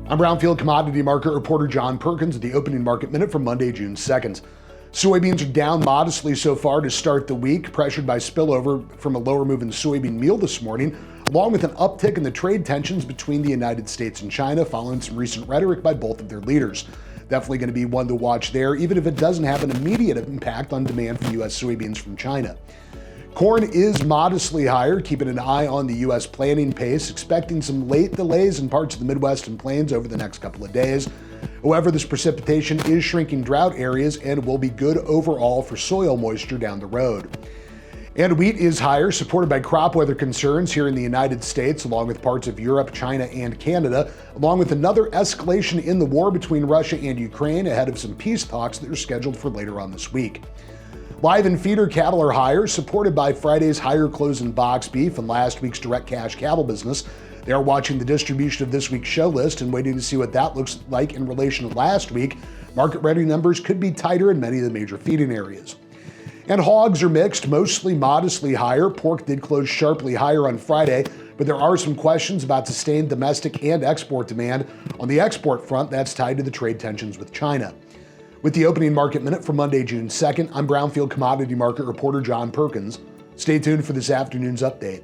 I'm Brownfield commodity market reporter John Perkins at the opening market minute for Monday, June 2nd. Soybeans are down modestly so far to start the week, pressured by spillover from a lower move in soybean meal this morning, along with an uptick in the trade tensions between the United States and China following some recent rhetoric by both of their leaders. Definitely going to be one to watch there, even if it doesn't have an immediate impact on demand for U.S. soybeans from China. Corn is modestly higher, keeping an eye on the U.S. planting pace, expecting some late delays in parts of the Midwest and Plains over the next couple of days. However, this precipitation is shrinking drought areas and will be good overall for soil moisture down the road. And wheat is higher, supported by crop weather concerns here in the United States, along with parts of Europe, China, and Canada, along with another escalation in the war between Russia and Ukraine ahead of some peace talks that are scheduled for later on this week. Live and feeder cattle are higher, supported by Friday's higher close in box beef and last week's direct cash cattle business. They are watching the distribution of this week's show list and waiting to see what that looks like in relation to last week. Market ready numbers could be tighter in many of the major feeding areas. And hogs are mixed, mostly modestly higher. Pork did close sharply higher on Friday, but there are some questions about sustained domestic and export demand. On the export front, that's tied to the trade tensions with China. With the opening market minute for Monday, June 2nd, I'm Brownfield commodity market reporter John Perkins. Stay tuned for this afternoon's update.